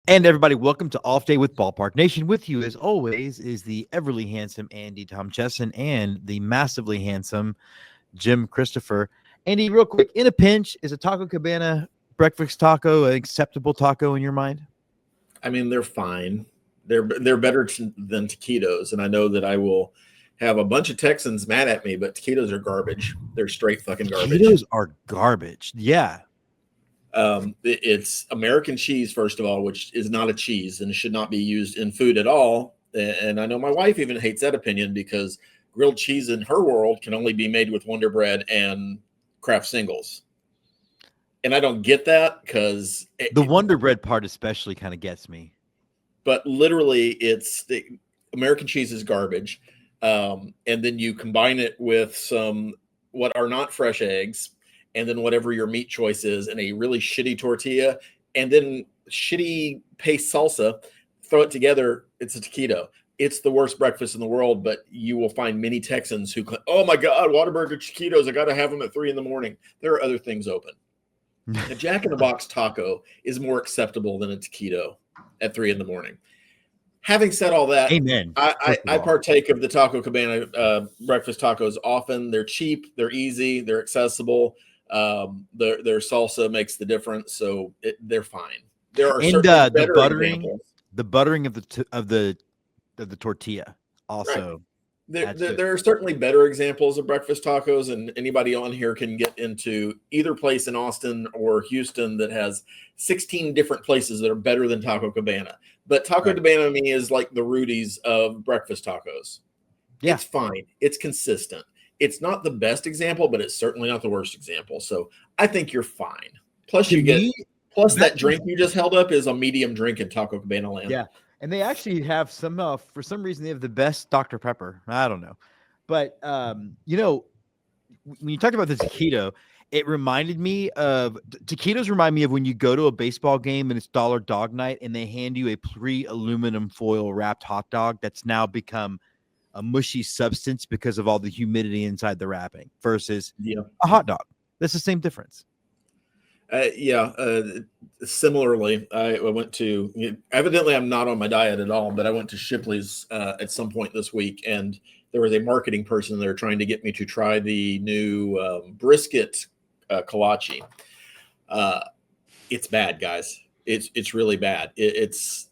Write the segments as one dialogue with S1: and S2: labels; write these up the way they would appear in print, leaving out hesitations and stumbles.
S1: And everybody, welcome to Off Day with Ballpark Nation. With you, as always, is the everly handsome Andy Tom Chesson and the massively handsome Jim Christopher. Andy, real quick, in a pinch, is a Taco Cabana breakfast taco an acceptable taco in your mind?
S2: I mean, they're fine. They're better than taquitos, and I know that I will have a bunch of Texans mad at me, but taquitos are garbage. They're straight fucking garbage.
S1: Taquitos are garbage. Yeah.
S2: It's American cheese, first of all, which is not a cheese and should not be used in food at all. And I know my wife even hates that opinion because grilled cheese in her world can only be made with Wonder Bread and Kraft Singles. And I don't get that because
S1: the Wonder Bread part especially kind of gets me.
S2: But literally, it's the American cheese is garbage. And then you combine it with some what are not fresh eggs, and then whatever your meat choice is, and a really shitty tortilla, and then shitty paste salsa, throw it together, it's a taquito. It's the worst breakfast in the world, but you will find many Texans who claim, oh my God, Whataburger taquitos, I got to have them at 3 a.m. There are other things open. A Jack in the Box taco is more acceptable than a taquito at 3 a.m. Having said all that,
S1: amen.
S2: I partake of the Taco Cabana breakfast tacos often. They're cheap, they're easy, they're accessible. Their salsa makes the difference, so they're fine. There are certainly better examples.
S1: The buttering of the tortilla also.
S2: Right. There are certainly better examples of breakfast tacos, and anybody on here can get into either place in Austin or Houston that has 16 different places that are better than Taco Cabana. But Taco Cabana to me is like the Rudy's of breakfast tacos. Yeah. It's fine. It's consistent. It's not the best example, but it's certainly not the worst example. So I think you're fine. Plus that drink you just held up is a medium drink in Taco Cabana land.
S1: Yeah. And they actually have for some reason, they have the best Dr. Pepper. I don't know. But, when you talked about the taquito, it reminded me of taquitos remind me of when you go to a baseball game and it's Dollar Dog Night and they hand you a pre-aluminum foil wrapped hot dog that's now become a mushy substance because of all the humidity inside the wrapping versus a hot dog. That's the same difference.
S2: Similarly, I went to, evidently I'm not on my diet at all, but I went to Shipley's at some point this week, and there was a marketing person there trying to get me to try the new Brisket kolache. It's bad, guys. It's really bad. It's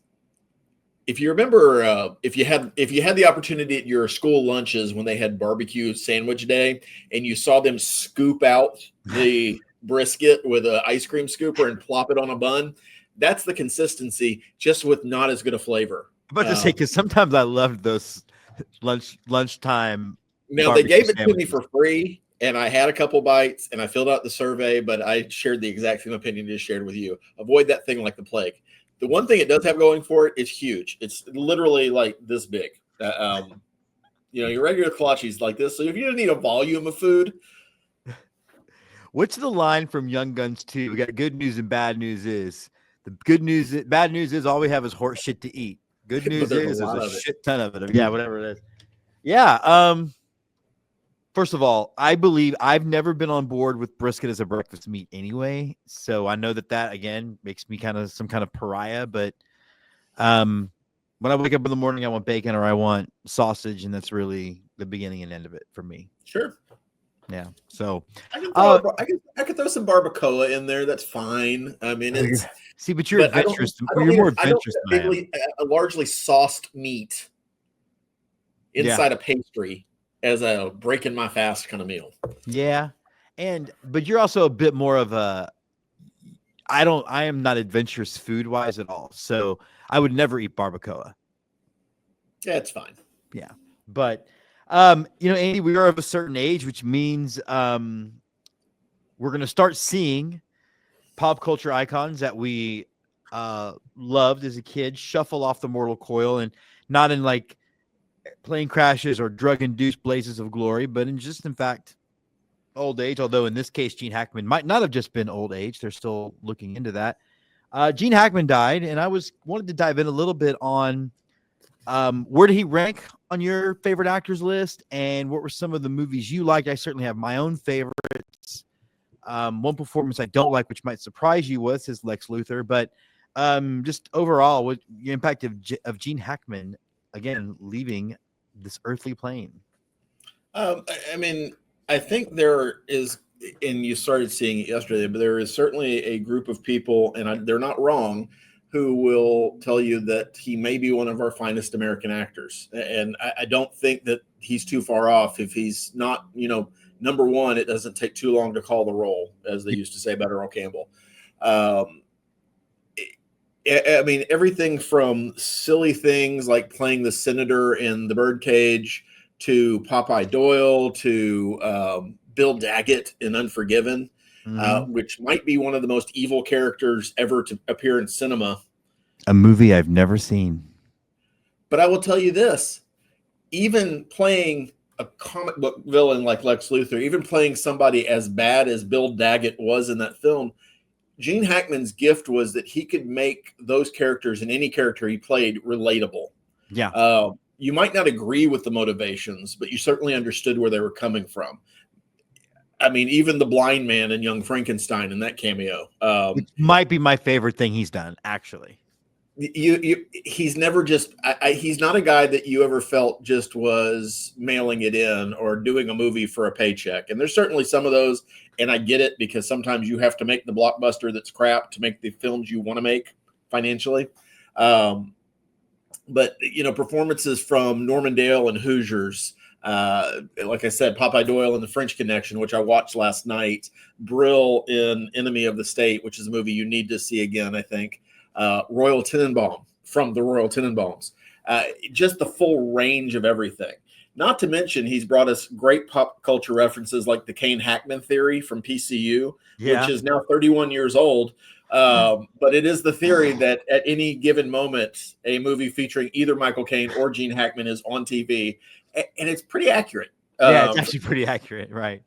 S2: if you remember, if you had the opportunity at your school lunches when they had barbecue sandwich day, and you saw them scoop out the brisket with an ice cream scooper and plop it on a bun, that's the consistency, just with not as good a flavor.
S1: I'm about to say, because sometimes I loved those lunchtime.
S2: Now they gave it to me for free, and I had a couple bites, and I filled out the survey, but I shared the exact same opinion you just shared with you. Avoid that thing like the plague. The one thing it does have going for it is huge. It's literally like this big. Your regular kolache is like this. So if you need a volume of food.
S1: What's the line from Young Guns 2? We got good news and bad news is. The good news, bad news is all we have is horse shit to eat. Good news is there's a shit ton of it. Yeah, whatever it is. Yeah. First of all, I believe I've never been on board with brisket as a breakfast meat anyway. So I know that again makes me kind of some kind of pariah. But when I wake up in the morning, I want bacon or I want sausage, and that's really the beginning and end of it for me.
S2: Sure.
S1: Yeah, so
S2: I could throw some barbacoa in there. That's fine. I mean, it's
S1: but you're adventurous. You're more adventurous than I am.
S2: A largely sauced meat inside a pastry as a break in my fast kind of meal.
S1: Yeah, but you're also a bit more of a. I am not adventurous food wise at all, so I would never eat barbacoa.
S2: Yeah, it's fine.
S1: Yeah, but. Andy, we are of a certain age, which means we're going to start seeing pop culture icons that we loved as a kid shuffle off the mortal coil, and not in like plane crashes or drug-induced blazes of glory, but in fact, old age. Although in this case, Gene Hackman might not have just been old age. They're still looking into that. Gene Hackman died, and I wanted to dive in a little bit on where did he rank on your favorite actors list, and what were some of the movies you liked? I certainly have my own favorites. One performance I don't like, which might surprise you, was his Lex Luthor, but just overall, what the impact of Gene Hackman again leaving this earthly plane?
S2: I mean, I think there is, and you started seeing it yesterday, but there is certainly a group of people, and they're not wrong, who will tell you that he may be one of our finest American actors. And I don't think that he's too far off. If he's not, number one, it doesn't take too long to call the role, as they used to say about Earl Campbell. I mean, everything from silly things like playing the senator in The Birdcage to Popeye Doyle to Bill Daggett in Unforgiven, which might be one of the most evil characters ever to appear in cinema.
S1: A movie I've never seen.
S2: But I will tell you this, even playing a comic book villain like Lex Luthor, even playing somebody as bad as Bill Daggett was in that film, Gene Hackman's gift was that he could make those characters and any character he played relatable.
S1: Yeah.
S2: You might not agree with the motivations, but you certainly understood where they were coming from. I mean, even the blind man in Young Frankenstein in that cameo.
S1: Which might be my favorite thing he's done, actually.
S2: He's never just he's not a guy that you ever felt just was mailing it in or doing a movie for a paycheck. And there's certainly some of those, and I get it, because sometimes you have to make the blockbuster that's crap to make the films you want to make financially. But performances from Norman Dale and Hoosiers, like I said, Popeye Doyle in The French Connection, which I watched last night, Brill in Enemy of the State, which is a movie you need to see again, I think. Royal Tenenbaum from the Royal Tenenbaums, just the full range of everything. Not to mention, he's brought us great pop culture references like the Kane Hackman theory from PCU, which is now 31 years old. But it is the theory that at any given moment, a movie featuring either Michael Caine or Gene Hackman is on TV, and it's pretty accurate.
S1: Yeah, it's actually pretty accurate, right?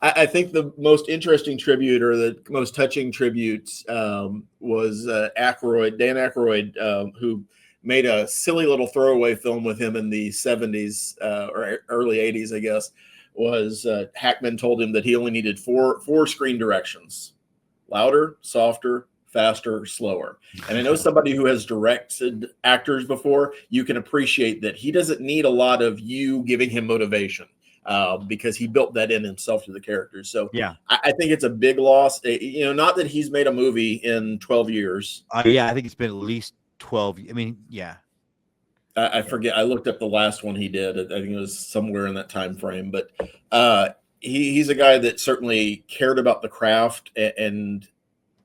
S2: I think the most interesting tribute, or the most touching tribute, was Dan Aykroyd, who made a silly little throwaway film with him in the 70s or early 80s, I guess. Was Hackman told him that he only needed four screen directions: louder, softer, faster, slower. And I know somebody who has directed actors before, you can appreciate that he doesn't need a lot of you giving him motivation. Because he built that in himself to the characters. So
S1: yeah,
S2: I think it's a big loss. Not that he's made a movie in 12 years.
S1: Yeah, I think it's been at least 12. I mean, yeah.
S2: I forget. I looked up the last one he did. I think it was somewhere in that time frame. But he's a guy that certainly cared about the craft and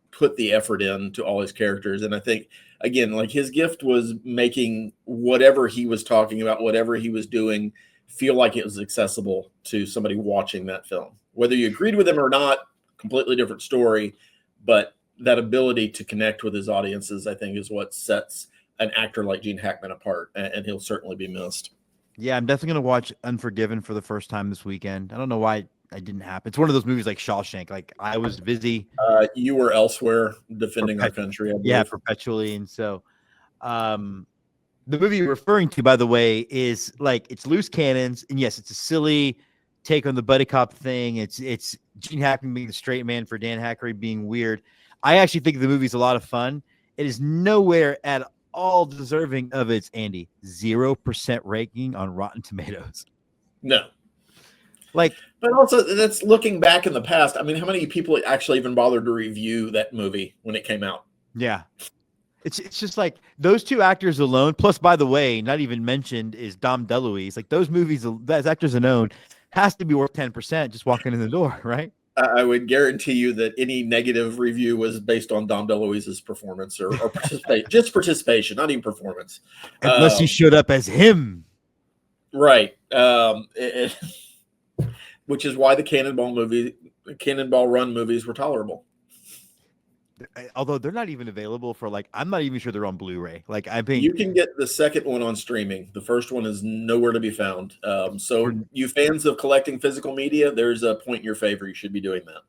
S2: put the effort into all his characters. And I think, again, like, his gift was making whatever he was talking about, whatever he was doing, feel like it was accessible to somebody watching that film. Whether you agreed with him or not, completely different story, but that ability to connect with his audiences, I think, is what sets an actor like Gene Hackman apart, and he'll certainly be missed.
S1: Yeah, I'm definitely going to watch Unforgiven for the first time this weekend. I don't know why it didn't happen. It's one of those movies like Shawshank. Like, I was busy.
S2: You were elsewhere defending our country, I believe.
S1: Yeah, perpetually. And so the movie you're referring to, by the way, is like, it's loose cannons, and yes, it's a silly take on the buddy cop thing. It's Gene Hackman being the straight man for Dan Aykroyd being weird. I actually think the movie's a lot of fun. It is nowhere at all deserving of its 0% ranking on Rotten Tomatoes.
S2: No.
S1: Like,
S2: but also, that's looking back in the past. I mean, how many people actually even bothered to review that movie when it came out?
S1: Yeah. It's just like those two actors alone. Plus, by the way, not even mentioned is Dom DeLuise. Like, those movies, as actors alone, has to be worth 10% just walking in the door, right?
S2: I would guarantee you that any negative review was based on Dom DeLuise's performance or just participation, not even performance.
S1: Unless he showed up as him.
S2: Right. Which is why the Cannonball Run movies were tolerable.
S1: Although they're not even available for, like, I'm not even sure they're on Blu-ray. Like, I think
S2: you can get the second one on streaming. The first one is nowhere to be found. So you fans of collecting physical media, there's a point in your favor. You should be doing that.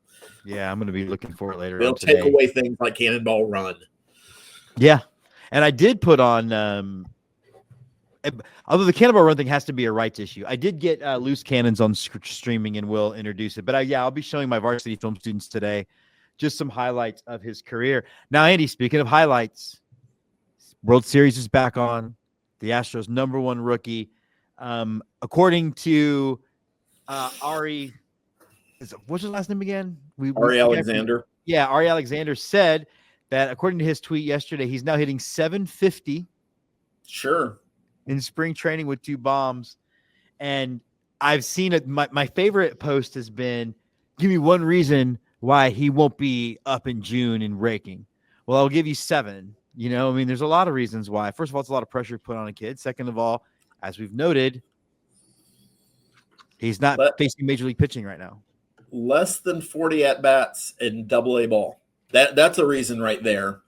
S1: Yeah, I'm going to be looking for it later.
S2: They'll take away things like Cannonball Run.
S1: Yeah. And I did put on, although the Cannonball Run thing has to be a rights issue, I did get Loose Cannons on streaming and will introduce it. But yeah, I'll be showing my varsity film students today just some highlights of his career. Now, Andy, speaking of highlights, World Series is back on. The Astros' #1 rookie. According to Ari, what's his last name again?
S2: Ari Alexander.
S1: Ari Alexander said that according to his tweet yesterday, he's now hitting 750.
S2: Sure.
S1: In spring training with 2 bombs. And I've seen it. My favorite post has been, give me one reason why he won't be up in June and raking. Well, I'll give you 7. You know, I mean, there's a lot of reasons why. First of all, it's a lot of pressure put on a kid. Second of all, as we've noted, he's not facing major league pitching right now.
S2: Less than 40 at-bats in Double-A ball. That's a reason right there.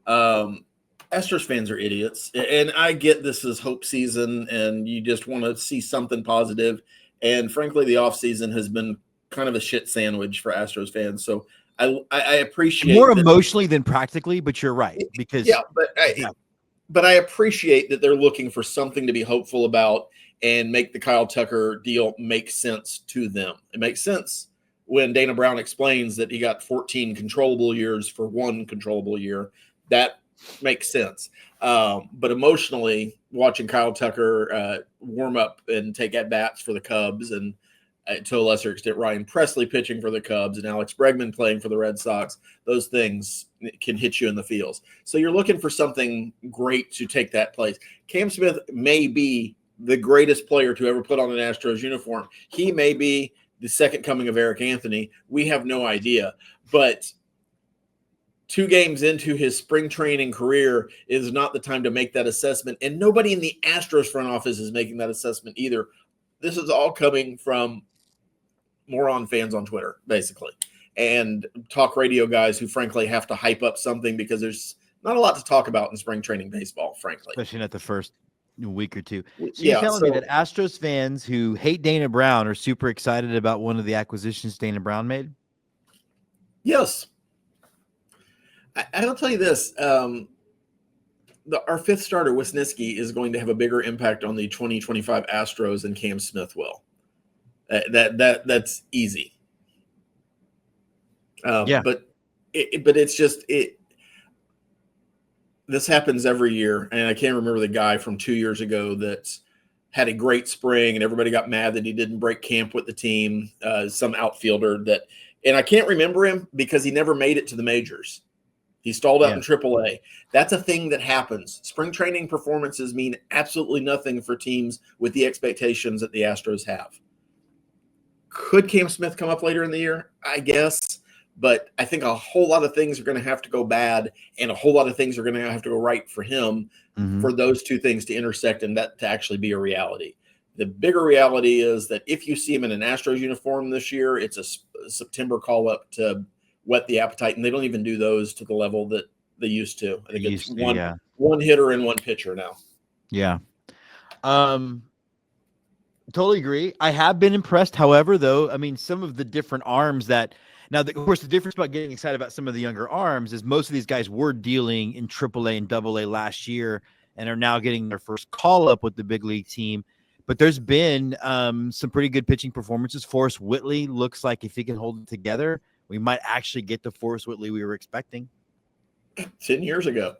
S2: Astros fans are idiots. And I get this is hope season and you just want to see something positive. And frankly, the offseason has been kind of a shit sandwich for Astros fans. So I appreciate
S1: more emotionally than practically, but you're right. Because
S2: but I appreciate that they're looking for something to be hopeful about and make the Kyle Tucker deal make sense to them. It makes sense when Dana Brown explains that he got 14 controllable years for 1 controllable year. That makes sense. But emotionally, watching Kyle Tucker warm up and take at-bats for the Cubs and to a lesser extent Ryan Presley pitching for the Cubs and Alex Bregman playing for the Red Sox, those things can hit you in the feels. So you're looking for something great to take that place. Cam Smith may be the greatest player to ever put on an Astros uniform. He may be the second coming of Eric Anthony. We have no idea. But 2 games into his spring training career is not the time to make that assessment. And nobody in the Astros front office is making that assessment either. This is all coming from moron fans on Twitter, basically, and talk radio guys who frankly have to hype up something because there's not a lot to talk about in spring training baseball, frankly.
S1: Especially not the first week or two. So you're telling me that Astros fans who hate Dana Brown are super excited about one of the acquisitions Dana Brown made?
S2: Yes. I'll tell you this. Our 5th starter, Wisniewski, is going to have a bigger impact on the 2025 Astros than Cam Smith will. That's easy. But it's just this happens every year, and I can't remember the guy from 2 years ago that had a great spring, and everybody got mad that he didn't break camp with the team. Some outfielder and I can't remember him because he never made it to the majors. He stalled out in AAA. That's a thing that happens. Spring training performances mean absolutely nothing for teams with the expectations that the Astros have. Could Cam Smith come up later in the year? I guess. But I think a whole lot of things are going to have to go bad, and a whole lot of things are going to have to go right for him for those 2 things to intersect and that to actually be a reality. The bigger reality is that if you see him in an Astros uniform this year, it's a September call-up to whet the appetite, and they don't even do those to the level that they used to. I think it's one hitter and 1 pitcher now.
S1: Yeah. Totally agree. I have been impressed, however, though. I mean, some of the different arms that now, of course, the difference about getting excited about some of the younger arms is most of these guys were dealing in AAA and AA last year and are now getting their first call up with the big league team. But there's been some pretty good pitching performances. Forrest Whitley looks like if he can hold it together, we might actually get the Forrest Whitley we were expecting
S2: 10 years ago.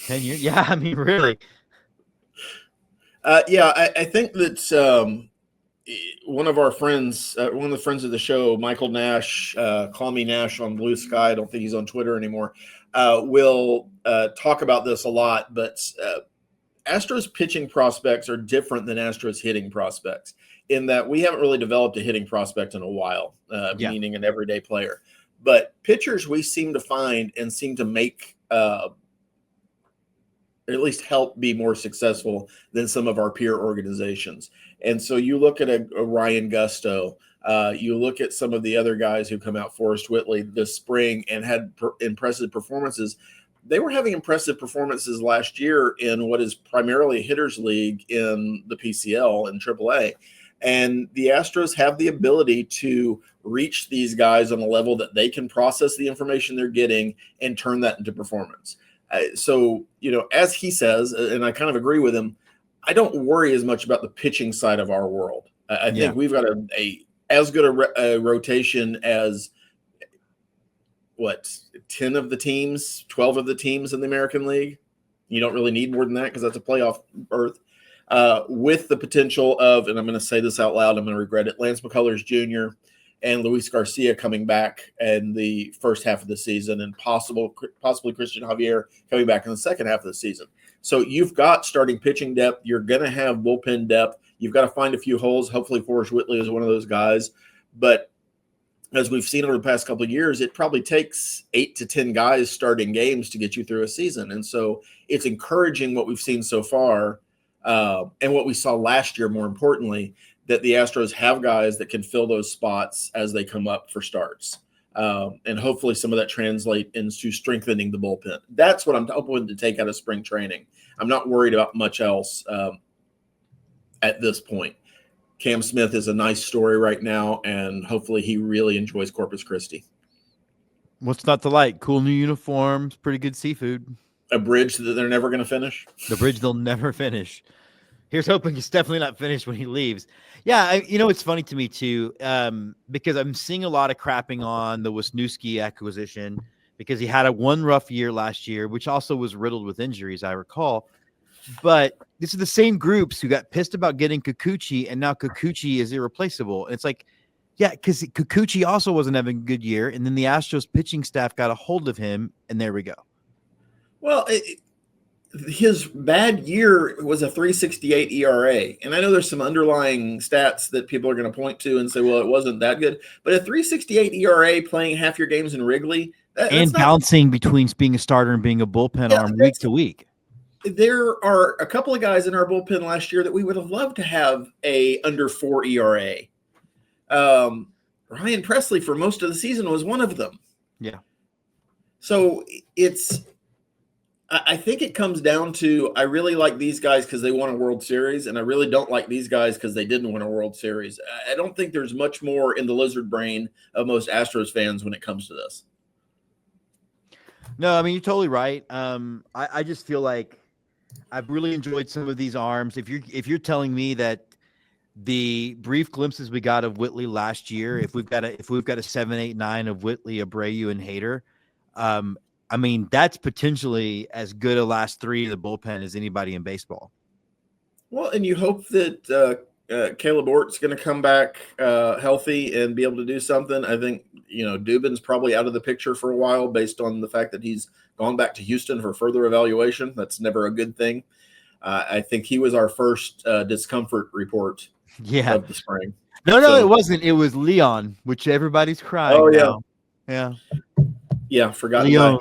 S1: 10 years. Yeah. I mean, really.
S2: I think that one of our friends, one of the friends of the show, Michael Nash, call me Nash on Blue Sky. I don't think he's on Twitter anymore. Will talk about this a lot, but Astros pitching prospects are different than Astros hitting prospects in that we haven't really developed a hitting prospect in a while, meaning an everyday player. But pitchers we seem to find and seem to make at least help be more successful than some of our peer organizations. And so you look at a Ryan Gusto, you look at some of the other guys who come out, Forrest Whitley this spring and had impressive performances. They were having impressive performances last year in what is primarily a hitters league in the PCL and AAA. And the Astros have the ability to reach these guys on a level that they can process the information they're getting and turn that into performance. So, as he says, and I kind of agree with him, I don't worry as much about the pitching side of our world. I think we've got a as good a rotation as 10 of the teams, 12 of the teams in the American League. You don't really need more than that because that's a playoff berth. With the potential of, and I'm going to say this out loud, I'm going to regret it, Lance McCullers Jr. and Luis Garcia coming back in the first half of the season, and possibly Christian Javier coming back in the second half of the season. So you've got starting pitching depth. You're going to have bullpen depth. You've got to find a few holes. Hopefully Forrest Whitley is one of those guys. But as we've seen over the past couple of years, it probably takes 8 to 10 guys starting games to get you through a season. And so it's encouraging what we've seen so far, and what we saw last year, more importantly, that the Astros have guys that can fill those spots as they come up for starts. And hopefully some of that translate into strengthening the bullpen. That's what I'm hoping to take out of spring training. I'm not worried about much else at this point. Cam Smith is a nice story right now, and hopefully he really enjoys Corpus Christi.
S1: What's not to like? Cool new uniforms, pretty good seafood.
S2: A bridge that they're never going to finish.
S1: The bridge they'll never finish. Here's hoping it's definitely not finished when he leaves. Yeah, it's funny to me too, because I'm seeing a lot of crapping on the Wisniewski acquisition because he had one rough year last year, which also was riddled with injuries, I recall. But these are the same groups who got pissed about getting Kikuchi, and now Kikuchi is irreplaceable. And it's like, yeah, because Kikuchi also wasn't having a good year, and then the Astros pitching staff got a hold of him, and there we go.
S2: Well, his bad year was a 3.68 ERA. And I know there's some underlying stats that people are going to point to and say, well, it wasn't that good. But a 3.68 ERA playing half your games in Wrigley.
S1: And bouncing between being a starter and being a bullpen arm week to week.
S2: There are a couple of guys in our bullpen last year that we would have loved to have a under 4 ERA. Ryan Presley for most of the season was one of them.
S1: Yeah.
S2: So I think it comes down to, I really like these guys because they won a World Series, and I really don't like these guys because they didn't win a World Series. I don't think there's much more in the lizard brain of most Astros fans when it comes to this.
S1: No, I mean, you're totally right. I just feel like I've really enjoyed some of these arms. If you're telling me that the brief glimpses we got of Whitley last year, if we've got a 7, 8, 9 of Whitley, Abreu, and Hader, I mean, that's potentially as good a last three of the bullpen as anybody in baseball.
S2: Well, and you hope that Caleb Ort's going to come back healthy and be able to do something. I think, Dubin's probably out of the picture for a while based on the fact that he's gone back to Houston for further evaluation. That's never a good thing. I think he was our first discomfort report of the spring.
S1: No, it wasn't. It was Leon, which everybody's crying.
S2: Oh, yeah.
S1: Now. Yeah.
S2: Yeah, forgot
S1: Leon.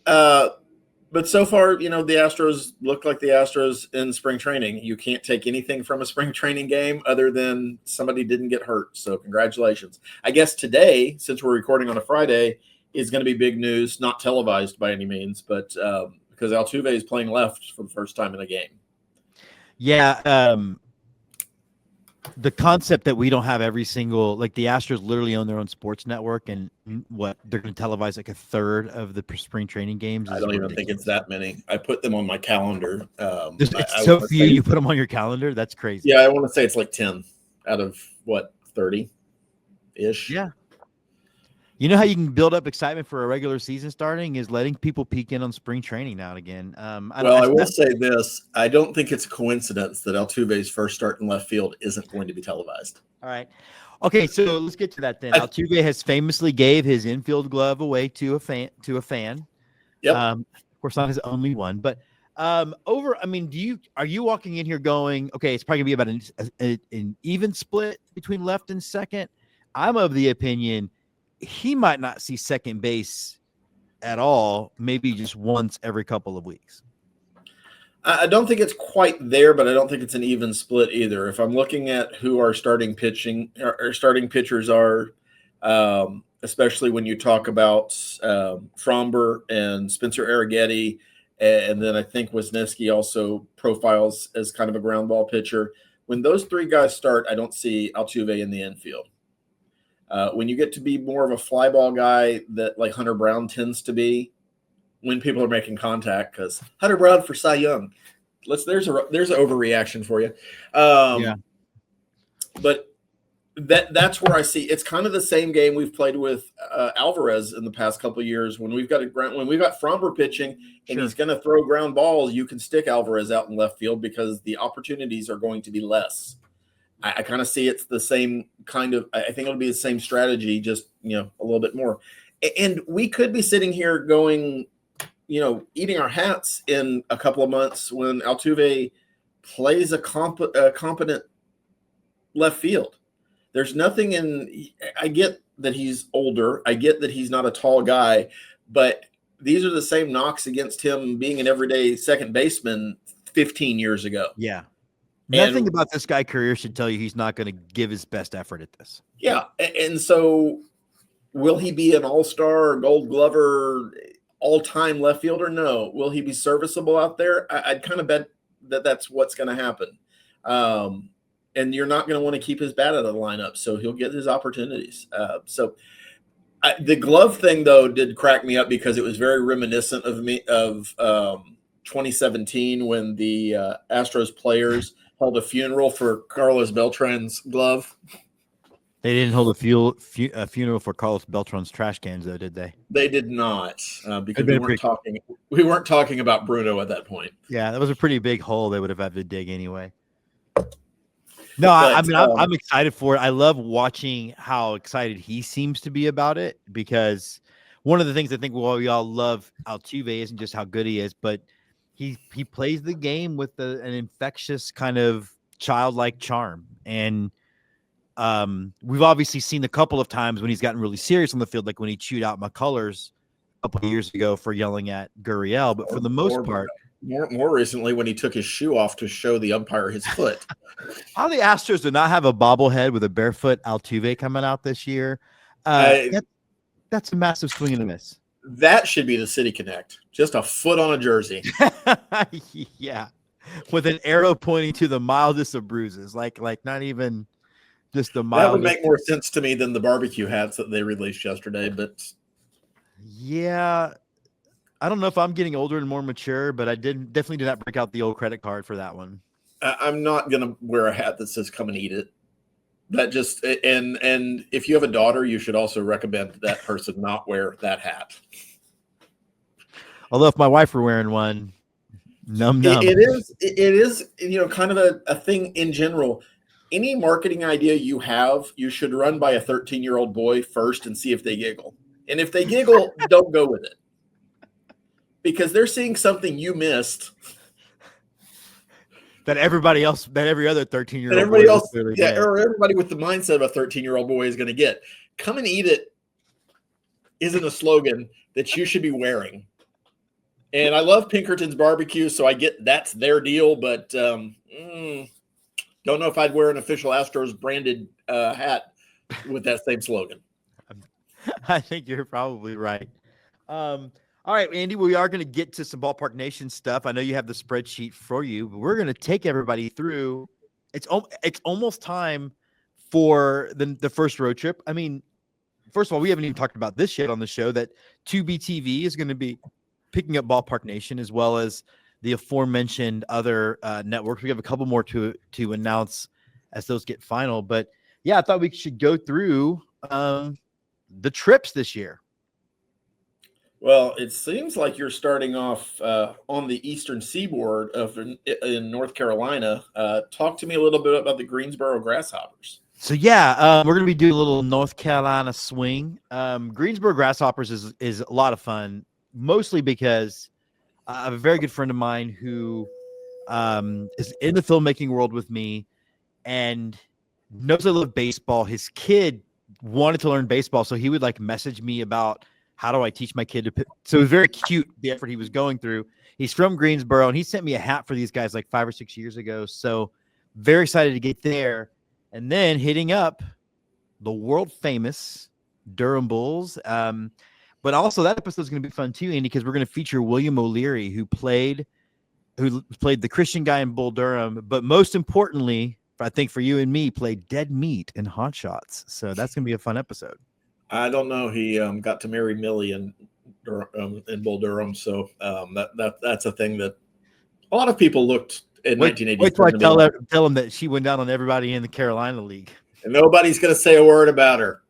S2: But so far, the Astros look like the Astros in spring training. You can't take anything from a spring training game other than somebody didn't get hurt. So congratulations. I guess today, since we're recording on a Friday, is going to be big news, not televised by any means, but because Altuve is playing left for the first time in a game.
S1: Yeah. The concept that we don't have every single, like the Astros literally own their own sports network, and what they're going to televise like a third of the spring training games.
S2: I don't even think it's that many. I put them on my calendar.
S1: It's so few. You put them on your calendar. That's crazy.
S2: Yeah, I want to say it's like 10 out of 30-ish.
S1: Yeah. You know how you can build up excitement for a regular season starting is letting people peek in on spring training now and again.
S2: I will say this. I don't think it's a coincidence that Altuve's first start in left field isn't going to be televised.
S1: All right. Okay, so let's get to that then. Altuve has famously gave his infield glove away to a fan.
S2: Yep.
S1: Of course, not his only one, but are you walking in here going, okay, it's probably gonna be about an even split between left and second? I'm of the opinion he might not see second base at all, maybe just once every couple of weeks.
S2: I don't think it's quite there, but I don't think it's an even split either. If I'm looking at who our starting pitchers are, especially when you talk about Fromber and Spencer Arrighetti, and then I think Wisniewski also profiles as kind of a ground ball pitcher. When those three guys start, I don't see Altuve in the infield. When you get to be more of a fly ball guy that like Hunter Brown tends to be when people are making contact, because Hunter Brown for Cy Young, there's an overreaction for you.
S1: Yeah.
S2: But that's where I see it's kind of the same game we've played with Alvarez in the past couple of years. When we've got Fromber pitching and
S1: Sure.
S2: he's going to throw ground balls, you can stick Alvarez out in left field because the opportunities are going to be less. I kind of see it's the same kind of. I think it'll be the same strategy, just a little bit more. And we could be sitting here going, eating our hats in a couple of months when Altuve plays a competent left field. There's nothing in. I get that he's older. I get that he's not a tall guy, but these are the same knocks against him being an everyday second baseman 15 years ago.
S1: Yeah. Nothing about this guy's career should tell you he's not going to give his best effort at this.
S2: Yeah. And so will he be an all-star or gold glover, all-time left fielder? No. Will he be serviceable out there? I'd kind of bet that that's what's going to happen. And you're not going to want to keep his bat out of the lineup, so he'll get his opportunities. The glove thing, though, did crack me up because it was very reminiscent of 2017 when the Astros players held a funeral for Carlos Beltran's glove.
S1: They didn't hold a funeral for Carlos Beltran's trash cans, though, did they?
S2: They did not, because we weren't talking about Bruno at that point.
S1: Yeah, that was a pretty big hole they would have had to dig anyway. No, I'm excited for it. I love watching how excited he seems to be about it, because one of the things I think we all love Altuve isn't just how good he is, but he plays the game with an infectious kind of childlike charm. And we've obviously seen a couple of times when he's gotten really serious on the field, like when he chewed out McCullers a couple of years ago for yelling at Gurriel. But for the most part,
S2: more recently when he took his shoe off to show the umpire his foot.
S1: How the Astros do not have a bobblehead with a barefoot Altuve coming out this year. That's a massive swing and a miss.
S2: That should be the City Connect. Just a foot on a jersey.
S1: Yeah. With an arrow pointing to the mildest of bruises. Like not even just the mildest.
S2: That would make more sense to me than the barbecue hats that they released yesterday, but
S1: yeah. I don't know if I'm getting older and more mature, but I definitely did not break out the old credit card for that one.
S2: I'm not going to wear a hat that says "come and eat it." That just and if you have a daughter, you should also recommend that person not wear that hat.
S1: Although if my wife were wearing one, num.
S2: It is kind of a thing in general. Any marketing idea you have, you should run by a 13-year-old boy first and see if they giggle. And if they giggle, don't go with it. Because they're seeing something you missed
S1: that every other 13-year-old
S2: everybody else, or everybody with the mindset of a 13-year-old boy is going to get. Come and eat it isn't a slogan that you should be wearing. And I love Pinkerton's barbecue, so I get that's their deal, but don't know if I'd wear an official Astros branded hat with that same slogan.
S1: I think you're probably right. All right, Andy, we are going to get to some Ballpark Nation stuff. I know you have the spreadsheet for you, but we're going to take everybody through. It's almost time for the first road trip. I mean, first of all, we haven't even talked about this yet on the show, that 2BTV is going to be picking up Ballpark Nation as well as the aforementioned other networks. We have a couple more to announce as those get final. But, yeah, I thought we should go through the trips this year.
S2: Well, it seems like you're starting off on the eastern seaboard in North Carolina. Talk to me a little bit about the Greensboro Grasshoppers.
S1: So, yeah, we're going to be doing a little North Carolina swing. Greensboro Grasshoppers is a lot of fun, mostly because I have a very good friend of mine who is in the filmmaking world with me and knows I love baseball. His kid wanted to learn baseball, so he would message me about how do I teach my kid to pitch? So it was very cute, the effort he was going through. He's from Greensboro, and he sent me a hat for these guys 5 or 6 years ago. So very excited to get there. And then hitting up the world-famous Durham Bulls. But also that episode is going to be fun too, Andy, because we're going to feature William O'Leary, who played the Christian guy in Bull Durham. But most importantly, I think for you and me, played Dead Meat in Hot Shots. So that's going to be a fun episode.
S2: I don't know. He got to marry Millie in Bull Durham, so that's a thing that a lot of people looked in 1980.
S1: Wait till I tell him that she went down on everybody in the Carolina League.
S2: And nobody's going to say a word about her.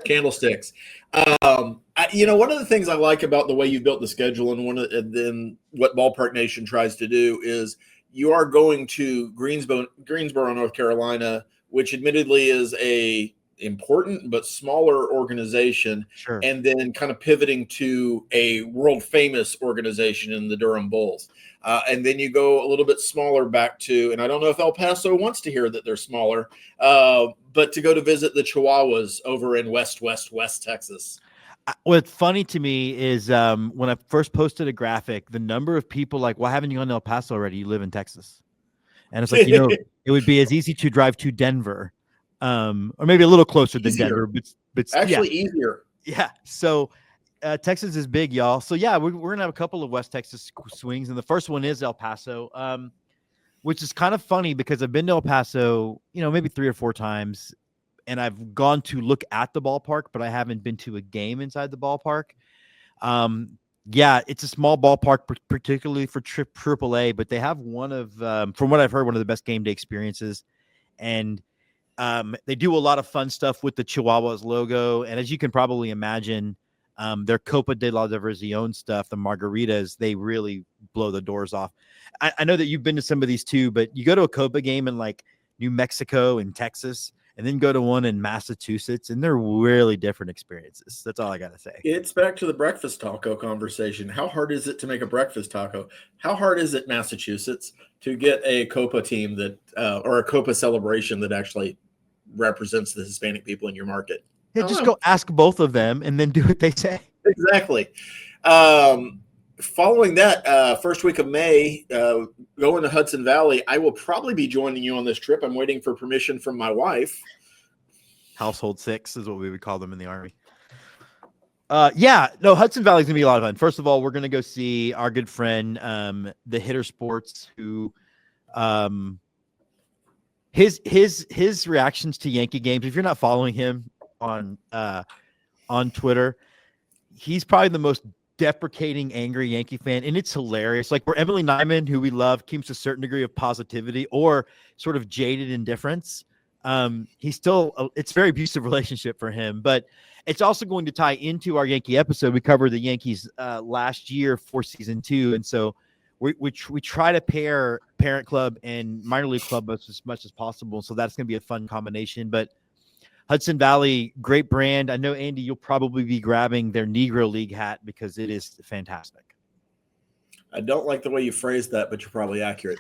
S2: Candlesticks. One of the things I like about the way you built the schedule, and then what Ballpark Nation tries to do is you are going to Greensboro, North Carolina, which admittedly is a important but smaller organization,
S1: Sure.
S2: and then kind of pivoting to a world famous organization in the Durham Bulls. And then you go a little bit smaller back to, and I don't know if El Paso wants to hear that they're smaller, but to go to visit the Chihuahuas over in West Texas.
S1: What's funny to me is when I first posted a graphic, the number of people like, why haven't you gone to El Paso already? You live in Texas. And it's like, it would be as easy to drive to Denver, or maybe a little closer than Denver, but
S2: actually easier.
S1: Yeah. So Texas is big, y'all. So yeah, we're going to have a couple of West Texas swings. And the first one is El Paso, which is kind of funny because I've been to El Paso, maybe 3 or 4 times. And I've gone to look at the ballpark, but I haven't been to a game inside the ballpark. Yeah, it's a small ballpark, particularly for AAA, but they have one of, from what I've heard, one of the best game day experiences. And they do a lot of fun stuff with the Chihuahuas logo. And as you can probably imagine, their Copa de la Diversión stuff, the margaritas, they really blow the doors off. I know that you've been to some of these too, but you go to a Copa game in like New Mexico and Texas, and then go to one in Massachusetts, and they're really different experiences. That's all I got to say.
S2: It's back to the breakfast taco conversation. How hard is it to make a breakfast taco? How hard is it, Massachusetts, to get a Copa team that, or a Copa celebration that actually represents the Hispanic people in your market?
S1: Yeah, just go ask both of them and then do what they say.
S2: Exactly. Following that, first week of May, going to Hudson Valley, I will probably be joining you on this trip. I'm waiting for permission from my wife.
S1: Household 6 is what we would call them in the Army. Hudson Valley is going to be a lot of fun. First of all, we're going to go see our good friend, the Hitter Sports, who his reactions to Yankee games, if you're not following him on Twitter, he's probably the most deprecating, angry Yankee fan, and it's hilarious. Like where Emily Nyman, who we love, keeps a certain degree of positivity or sort of jaded indifference. He's still it's a very abusive relationship for him, but it's also going to tie into our Yankee episode. We covered the Yankees last year for season 2, and so we try to pair Parent Club and Minor League Club as much as possible. So that's going to be a fun combination. But Hudson Valley, great brand. I know, Andy, you'll probably be grabbing their Negro League hat because it is fantastic.
S2: I don't like the way you phrased that, but you're probably accurate.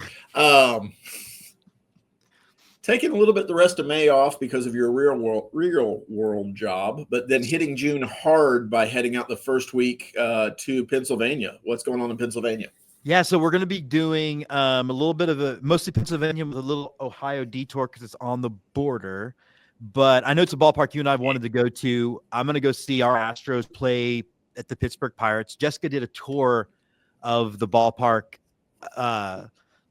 S2: Taking a little bit the rest of May off because of your real world job, but then hitting June hard by heading out the first week to Pennsylvania. What's going on in Pennsylvania?
S1: Yeah, so we're going to be doing a little bit of mostly Pennsylvania with a little Ohio detour because it's on the border. But I know it's a ballpark you and I have wanted to go to. I'm going to go see our Astros play at the Pittsburgh Pirates. Jessica did a tour of the ballpark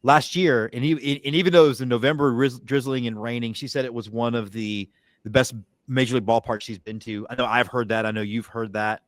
S1: last year, and even though it was in November, drizzling and raining, she said it was one of the best Major League ballparks she's been to. I know I've heard that. I know you've heard that.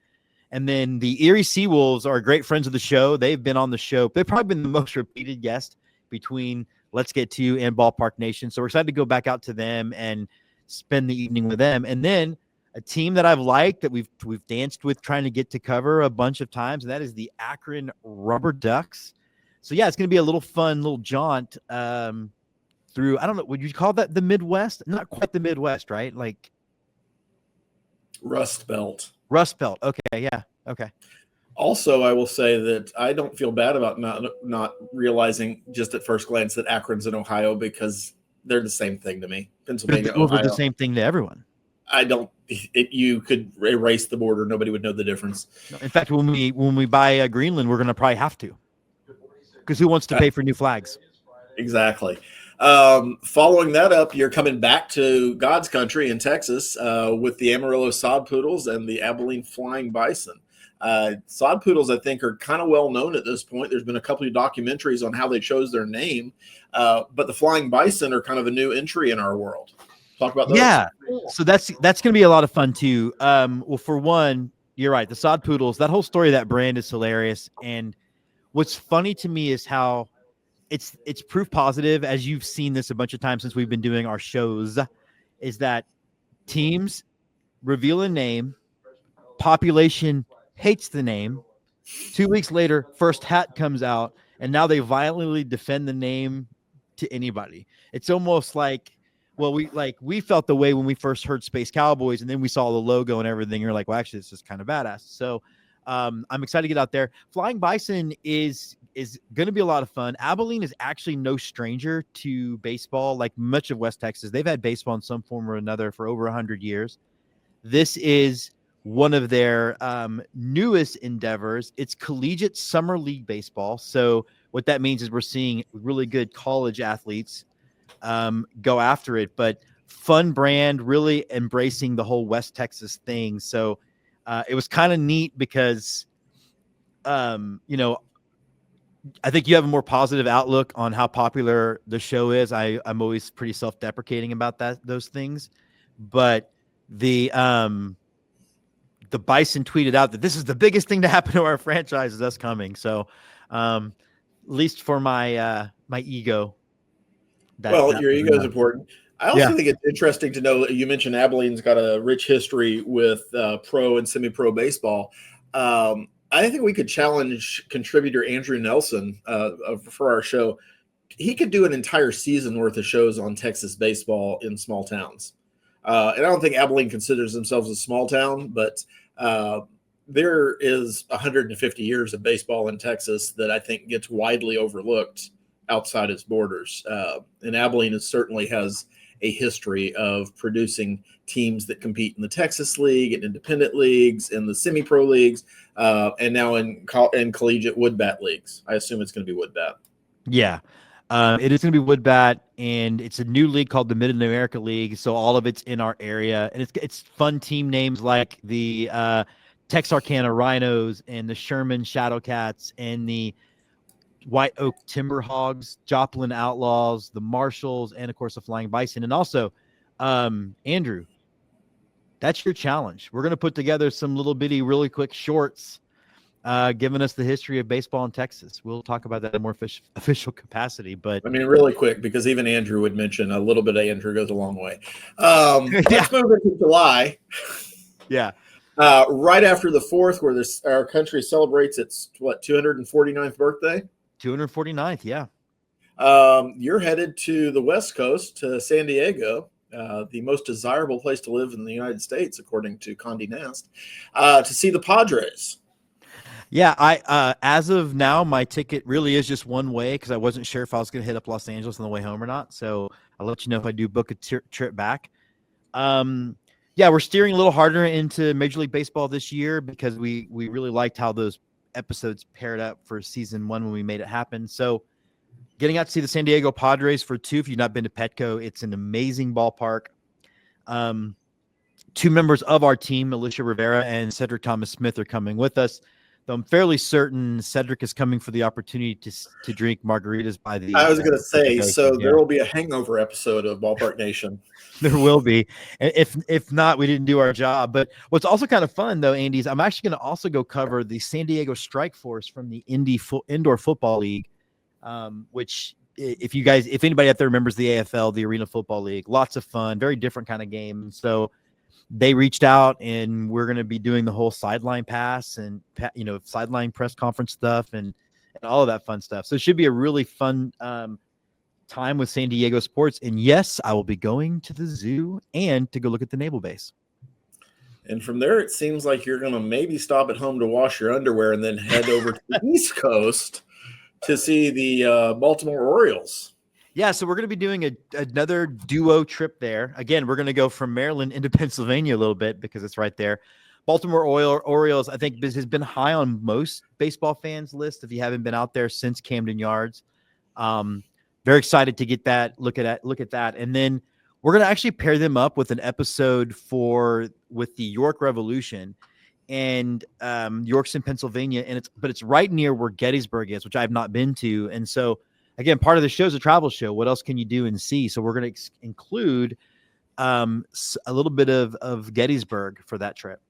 S1: And then the Erie Seawolves are great friends of the show. They've been on the show. They've probably been the most repeated guest between Let's Get To You and Ballpark Nation. So we're excited to go back out to them and spend the evening with them. And then a team that I've liked that we've danced with trying to get to cover a bunch of times, and that is the Akron Rubber Ducks. So yeah, it's going to be a little fun little jaunt through, I don't know, would you call that the Midwest? Not quite the Midwest, right? Like
S2: Rust Belt.
S1: Okay, yeah, okay.
S2: Also, I will say that I don't feel bad about not realizing just at first glance that Akron's in Ohio because they're the same thing to me. Pennsylvania, Ohio.
S1: The same thing to everyone.
S2: You could erase the border. Nobody would know the difference.
S1: In fact, when we buy Greenland, we're going to probably have to. Because who wants to pay for new flags?
S2: Exactly. Following that up, you're coming back to God's country in Texas with the Amarillo Sod Poodles and the Abilene Flying Bison. Sod Poodles, I think, are kind of well known at this point. There's been a couple of documentaries on how they chose their name, but the Flying Bison are kind of a new entry in our world. Talk about those.
S1: Yeah, so that's going to be a lot of fun too. Well, for one, you're right. The Sod Poodles, that whole story of that brand is hilarious. And what's funny to me is how it's proof positive, as you've seen this a bunch of times since we've been doing our shows, is that teams reveal a name, population hates the name. 2 weeks later, first hat comes out, and now they violently defend the name to anybody. It's almost like, well, we felt the way when we first heard Space Cowboys, and then we saw the logo and everything. You're like, well, actually, this is kind of badass. So I'm excited to get out there. Flying Bison is going to be a lot of fun. Abilene is actually no stranger to baseball. Like much of West Texas, they've had baseball in some form or another for over 100 years. This is one of their newest endeavors. It's collegiate summer league baseball. So what that means is we're seeing really good college athletes go after it, but fun brand, really embracing the whole West Texas thing. So it was kind of neat because, you know, I think you have a more positive outlook on how popular the show is. I'm always pretty self-deprecating about those things, but the Bison tweeted out that this is the biggest thing to happen to our franchise is us coming. So, at least for my my ego.
S2: Your ego is important. I also think it's interesting to know that you mentioned Abilene's got a rich history with pro and semi-pro baseball. I think we could challenge contributor Andrew Nelson for our show. He could do an entire season worth of shows on Texas baseball in small towns. And I don't think Abilene considers themselves a small town, but there is 150 years of baseball in Texas that I think gets widely overlooked outside its borders. And Abilene certainly has a history of producing teams that compete in the Texas League and independent leagues and the semi-pro leagues, and now in collegiate wood bat leagues. I assume it's going to be wood bat.
S1: Yeah. It is going to be wood bat, and it's a new league called the Mid-America League. So all of it's in our area, and it's fun team names like the Texarkana Rhinos and the Sherman Shadowcats and the White Oak Timber Hogs, Joplin Outlaws, the Marshalls, and of course the Flying Bison. And also, Andrew, that's your challenge. We're going to put together some little bitty, really quick shorts giving us the history of baseball in Texas. We'll talk about that in a more official capacity. But
S2: I mean, really quick, because even Andrew would mention a little bit of Andrew goes a long way. Let's move into July.
S1: Yeah.
S2: Right after the 4th, where our country celebrates its, 249th birthday?
S1: 249th, yeah.
S2: You're headed to the West Coast, to San Diego, the most desirable place to live in the United States, according to Condé Nast, to see the Padres.
S1: Yeah, I as of now, my ticket really is just one way because I wasn't sure if I was going to hit up Los Angeles on the way home or not. So I'll let you know if I do book a trip back. Yeah, we're steering a little harder into Major League Baseball this year because we really liked how those episodes paired up for season 1 when we made it happen. So getting out to see the San Diego Padres for 2. If you've not been to Petco, it's an amazing ballpark. 2 members of our team, Alicia Rivera and Cedric Thomas Smith, are coming with us. Though I'm fairly certain Cedric is coming for the opportunity to drink margaritas by the.
S2: I was going to say, so there will be a hangover episode of Ballpark Nation.
S1: There will be. And if not, we didn't do our job. But what's also kind of fun, though, Andy, is I'm actually going to also go cover the San Diego Strike Force from the Indoor Football League, which if anybody out there remembers the AFL, the Arena Football League, lots of fun, very different kind of game. So they reached out, and we're going to be doing the whole sideline pass and, sideline press conference stuff and all of that fun stuff. So it should be a really fun time with San Diego sports. And yes, I will be going to the zoo and to go look at the naval base.
S2: And from there, it seems like you're going to maybe stop at home to wash your underwear and then head over to the East Coast to see the Baltimore Orioles.
S1: Yeah, so we're going to be doing another duo trip there. Again, we're going to go from Maryland into Pennsylvania a little bit because it's right there. Baltimore Orioles, I think, has been high on most baseball fans' lists if you haven't been out there since Camden Yards. Very excited to get that look at that, and then we're going to actually pair them up with an episode with the York Revolution, and York's in Pennsylvania, and it's right near where Gettysburg is, which I have not been to, and so. Again, part of the show is a travel show. What else can you do and see? So we're going to include a little bit of Gettysburg for that trip.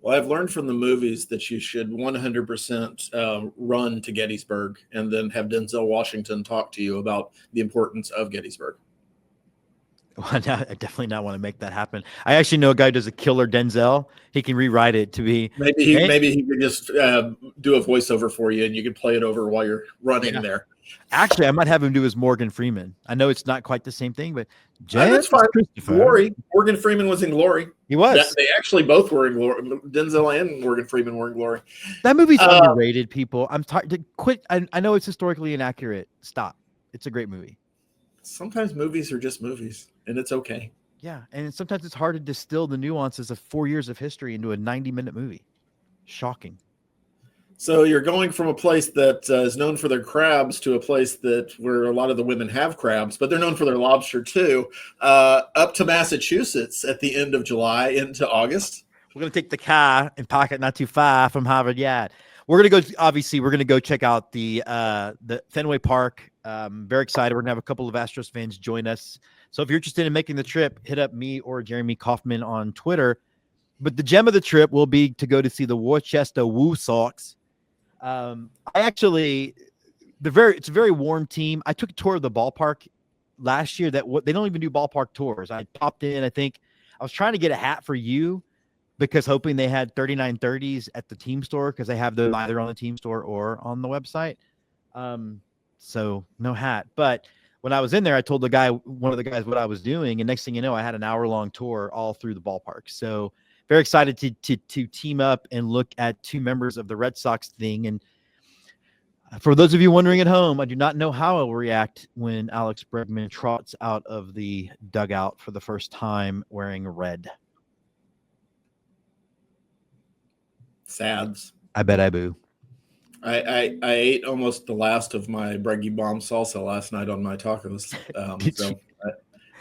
S2: Well, I've learned from the movies that you should 100% run to Gettysburg and then have Denzel Washington talk to you about the importance of Gettysburg.
S1: Well, I definitely not want to make that happen. I actually know a guy who does a killer Denzel. He can rewrite it to be
S2: maybe he could just do a voiceover for you, and you could play it over while you're running there.
S1: Actually, I might have him do his Morgan Freeman. I know it's not quite the same thing, but
S2: that's fine. Glory. Morgan Freeman was in Glory.
S1: He was.
S2: They actually both were in Glory. Denzel and Morgan Freeman were in Glory.
S1: That movie's underrated, people. I'm tired to quit. I know it's historically inaccurate. Stop. It's a great movie.
S2: Sometimes movies are just movies, and it's okay.
S1: Yeah, and sometimes it's hard to distill the nuances of 4 years of history into a 90-minute movie. Shocking.
S2: So you're going from a place that is known for their crabs to a place where a lot of the women have crabs, but they're known for their lobster too, up to Massachusetts at the end of July into August.
S1: We're going to take the car and park it not too far from Harvard Yard. We're going to go, obviously, we're going to go check out the Fenway Park. Very excited. We're going to have a couple of Astros fans join us. So if you're interested in making the trip, hit up me or Jeremy Kaufman on Twitter. But the gem of the trip will be to go to see the Worcester Woo Sox. It's a very warm team. I took a tour of the ballpark last year. They don't even do ballpark tours. I popped in. I think I was trying to get a hat for you because hoping they had 3930s at the team store because they have those either on the team store or on the website. So no hat. But when I was in there, I told one of the guys what I was doing, and next thing you know, I had an hour-long tour all through the ballpark. So very excited to team up and look at two members of the Red Sox thing. And for those of you wondering at home, I do not know how I will react when Alex Bregman trots out of the dugout for the first time wearing red.
S2: Sads.
S1: I bet I boo.
S2: I ate almost the last of my Breggy Bomb salsa last night on my tacos. So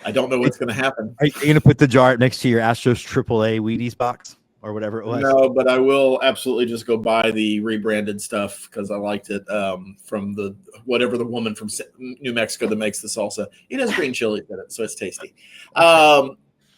S2: I don't know what's going to happen.
S1: Are you going to put the jar next to your Astros AAA Wheaties box or whatever it was?
S2: No, but I will absolutely just go buy the rebranded stuff because I liked it from whatever the woman from New Mexico that makes the salsa. It has green chilies in it, so it's tasty.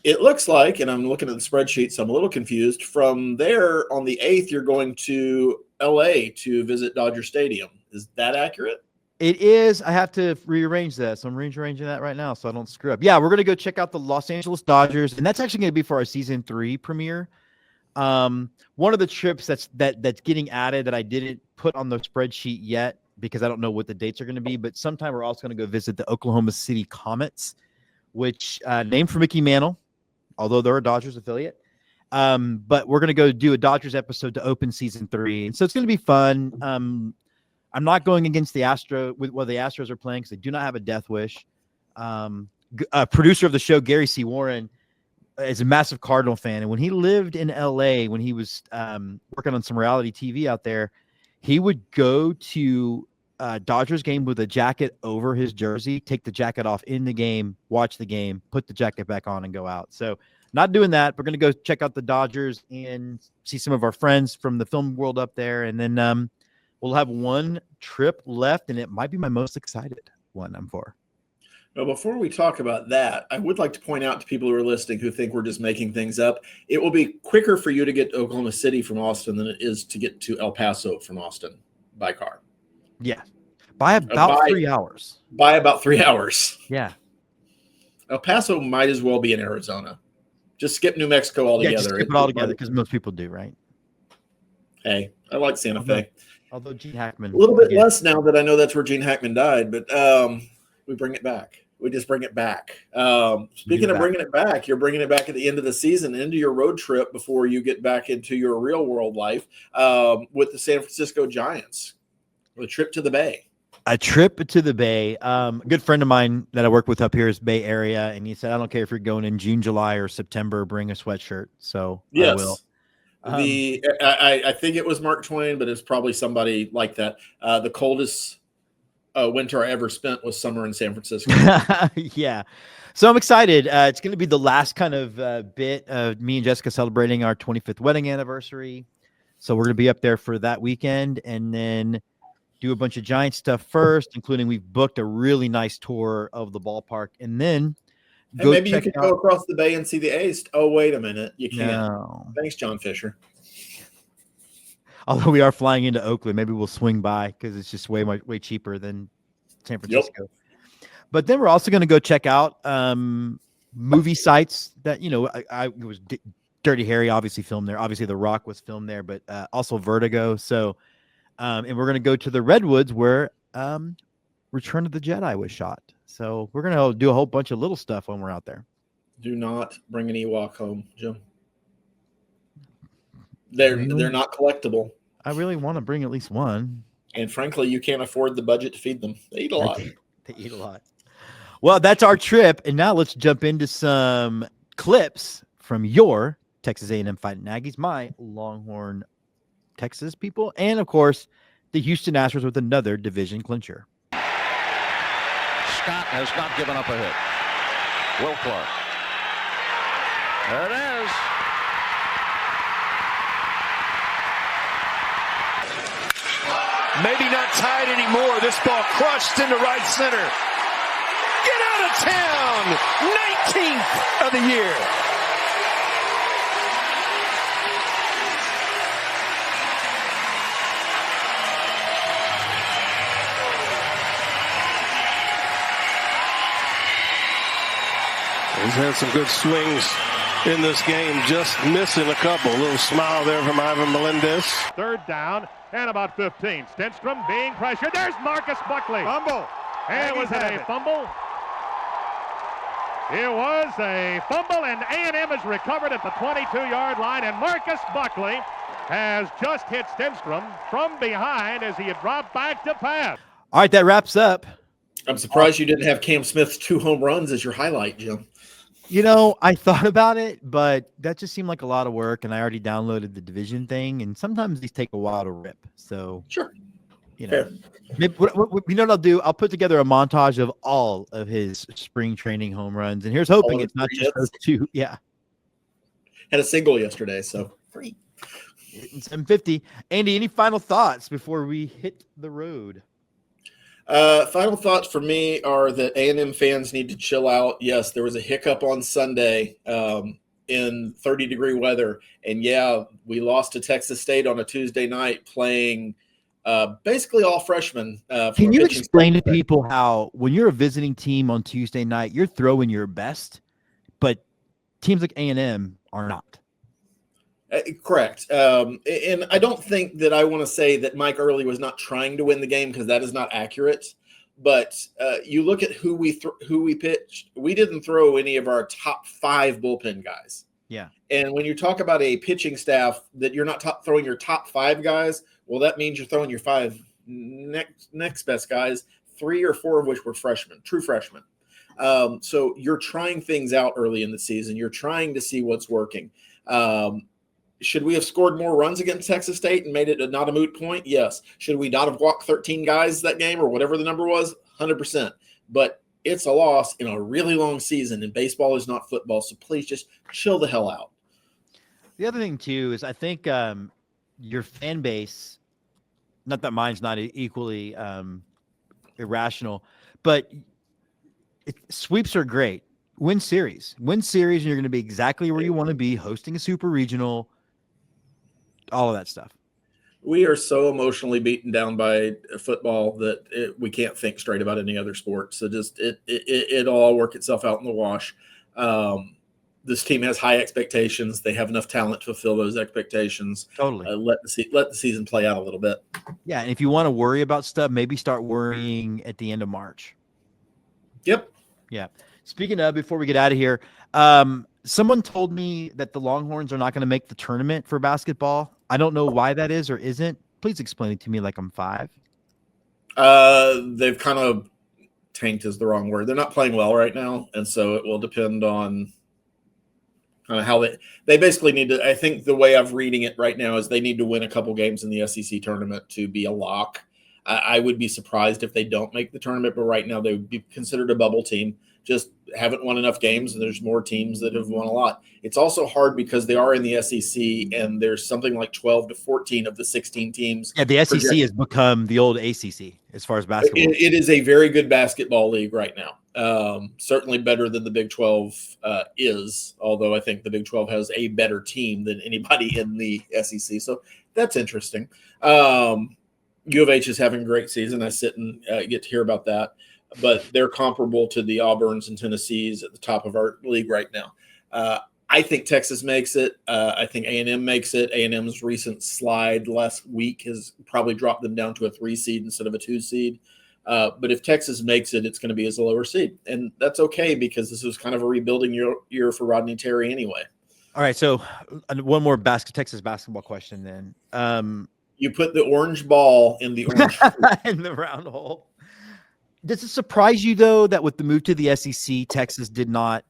S2: It looks like, and I'm looking at the spreadsheet, so I'm a little confused. From there, on the 8th, you're going to L.A. to visit Dodger Stadium. Is that accurate?
S1: It is. I have to rearrange that, so I'm rearranging that right now so I don't screw up. Yeah, we're going to go check out the Los Angeles Dodgers, and that's actually going to be for our Season 3 premiere. One of the trips that's getting added that I didn't put on the spreadsheet yet because I don't know what the dates are going to be, but sometime we're also going to go visit the Oklahoma City Comets, which named for Mickey Mantle, although they're a Dodgers affiliate. But we're going to go do a Dodgers episode to open Season 3. And so it's going to be fun. I'm not going against the Astros are playing because they do not have a death wish. Producer of the show, Gary C. Warren, is a massive Cardinal fan. And when he lived in L.A., when he was working on some reality TV out there, he would go to Dodgers game with a jacket over his jersey, take the jacket off in the game, watch the game, put the jacket back on, and go out. So not doing that. We're going to go check out the Dodgers and see some of our friends from the film world up there. And then we'll have one trip left, and it might be my most excited one I'm for.
S2: Well, before we talk about that, I would like to point out to people who are listening who think we're just making things up, it will be quicker for you to get to Oklahoma City from Austin than it is to get to El Paso from Austin by car.
S1: Yeah. By about 3 hours.
S2: By about 3 hours.
S1: Yeah.
S2: El Paso might as well be in Arizona. Just skip New Mexico altogether.
S1: Yeah, just skip it all together because most people do, right?
S2: Hey, I like Santa Fe.
S1: Although Gene Hackman.
S2: A little bit less now that I know that's where Gene Hackman died, but we bring it back. We just bring it back. Speaking of bringing it back, you're bringing it back at the end of the season into your road trip before you get back into your real world life with the San Francisco Giants. A trip to the Bay.
S1: A trip to the Bay. A good friend of mine that I work with up here is Bay Area, and he said, I don't care if you're going in June, July, or September, bring a sweatshirt. So
S2: yes.
S1: I will.
S2: I think it was Mark Twain, but it's probably somebody like that. The coldest winter I ever spent was summer in San Francisco.
S1: Yeah. So I'm excited. It's going to be the last kind of bit of me and Jessica celebrating our 25th wedding anniversary. So we're going to be up there for that weekend and then do a bunch of Giant stuff first, including we've booked a really nice tour of the ballpark. And then
S2: maybe you could go across the bay and see the A's. Oh, wait a minute. You can't.
S1: No.
S2: Thanks, John Fisher.
S1: Although we are flying into Oakland, maybe we'll swing by because it's just way cheaper than San Francisco. But then we're also going to go check out movie sites that, it was Dirty Harry obviously filmed there. Obviously The Rock was filmed there, but also Vertigo. So, and we're going to go to the Redwoods where Return of the Jedi was shot. So we're going to do a whole bunch of little stuff when we're out there.
S2: Do not bring an Ewok home, Jim. They're not collectible.
S1: I really want to bring at least one.
S2: And frankly, you can't afford the budget to feed them. They eat a lot.
S1: They eat a lot. Well, that's our trip. And now let's jump into some clips from your Texas A&M Fighting Aggies, my Longhorn Texas people, and of course, the Houston Astros with another division clincher.
S3: Scott has not given up a hit. Will Clark. There it is.
S4: Maybe not tied anymore. This ball crushed into right center. Get out of town! 19th of the year. He's had some good swings in this game, just missing a couple. A little smile there from Ivan Melendez.
S5: Third down and about 15. Stenstrom being pressured. There's Marcus Buckley. Fumble. And was it a fumble? It was a fumble, and A&M is recovered at the 22-yard line, and Marcus Buckley has just hit Stenstrom from behind as he had dropped back to pass.
S1: All right, that wraps up.
S2: I'm surprised you didn't have Cam Smith's 2 home runs as your highlight, Jim.
S1: I thought about it, but that just seemed like a lot of work, and I already downloaded the division thing, and sometimes these take a while to rip. So,
S2: sure.
S1: Fair. Maybe, what I'll do? I'll put together a montage of all of his spring training home runs, and here's hoping it's not just those 2. Yeah.
S2: Had a single yesterday, so free.
S1: 750. Andy, any final thoughts before we hit the road?
S2: Final thoughts for me are that A&M fans need to chill out. Yes, there was a hiccup on Sunday in 30-degree weather. And, we lost to Texas State on a Tuesday night playing basically all freshmen.
S1: Can you explain to people how when you're a visiting team on Tuesday night, you're throwing your best, but teams like A&M are not?
S2: Correct. And I don't think that I want to say that Mike Early was not trying to win the game because that is not accurate. But you look at who we pitched. We didn't throw any of our top 5 bullpen guys.
S1: Yeah.
S2: And when you talk about a pitching staff that you're not throwing your top 5 guys, well, that means you're throwing your 5 next best guys, 3 or 4 of which were freshmen, true freshmen. So you're trying things out early in the season. You're trying to see what's working. Should we have scored more runs against Texas State and made it not a moot point? Yes. Should we not have walked 13 guys that game or whatever the number was? 100%. But it's a loss in a really long season, and baseball is not football. So please just chill the hell out.
S1: The other thing, too, is I think your fan base, not that mine's not equally irrational, but sweeps are great. Win series, and you're going to be exactly where you want to be, hosting a super regional, all of that stuff.
S2: We are so emotionally beaten down by football that we can't think straight about any other sport. So just it'll all work itself out in the wash. This team has high expectations. They have enough talent to fulfill those expectations.
S1: Totally.
S2: Let the season play out a little bit.
S1: Yeah, and if you want to worry about stuff, maybe start worrying at the end of March.
S2: Yep.
S1: Yeah. Speaking of, before we get out of here, someone told me that the Longhorns are not going to make the tournament for basketball. I don't know why that is or isn't. Please explain it to me like I'm 5.
S2: They've kind of tanked is the wrong word. They're not playing well right now, and so it will depend on kind of how they basically need to. I think the way I'm reading it right now is they need to win a couple games in the SEC tournament to be a lock. I would be surprised if they don't make the tournament, but right now they would be considered a bubble team. Just haven't won enough games, and there's more teams that have won a lot. It's also hard because they are in the SEC, and there's something like 12 to 14 of the 16 teams.
S1: Yeah, the SEC has become the old ACC as far as basketball.
S2: It is a very good basketball league right now. Certainly better than the Big 12 is, although I think the Big 12 has a better team than anybody in the SEC. So that's interesting. U of H is having a great season. I sit and get to hear about that. But they're comparable to the Auburns and Tennessees at the top of our league right now. I think Texas makes it. I think A&M makes it. A&M's recent slide last week has probably dropped them down to a 3 seed instead of a 2 seed. But if Texas makes it, it's going to be as a lower seed. And that's okay because this was kind of a rebuilding year for Rodney Terry anyway.
S1: All right, so one more Texas basketball question then.
S2: You put the orange ball in the orange
S1: in the round hole. Does it surprise you, though, that with the move to the SEC, Texas did not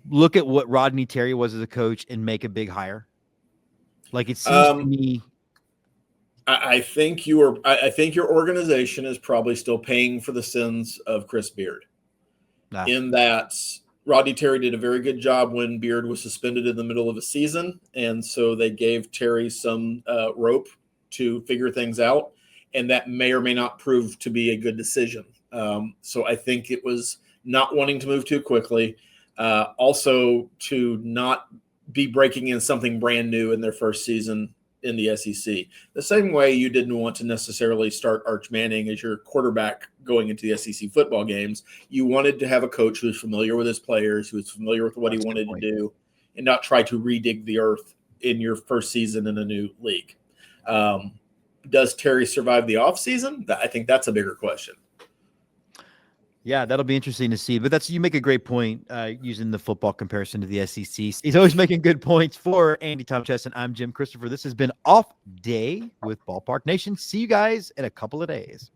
S1: look at what Rodney Terry was as a coach and make a big hire? Like, it seems to me.
S2: I think your organization is probably still paying for the sins of Chris Beard. In that Rodney Terry did a very good job when Beard was suspended in the middle of a season, and so they gave Terry some rope to figure things out, and that may or may not prove to be a good decision. So I think it was not wanting to move too quickly, also to not be breaking in something brand new in their first season in the SEC. The same way you didn't want to necessarily start Arch Manning as your quarterback going into the SEC football games. You wanted to have a coach who was familiar with his players, who was familiar with what he wanted to do, and not try to redig the earth in your first season in a new league. Does Terry survive the offseason? I think that's a bigger question.
S1: Yeah, that'll be interesting to see. But you make a great point using the football comparison to the SEC. He's always making good points. For Andy Tom Chesson, I'm Jim Christopher. This has been Off Day with Ballpark Nation. See you guys in a couple of days.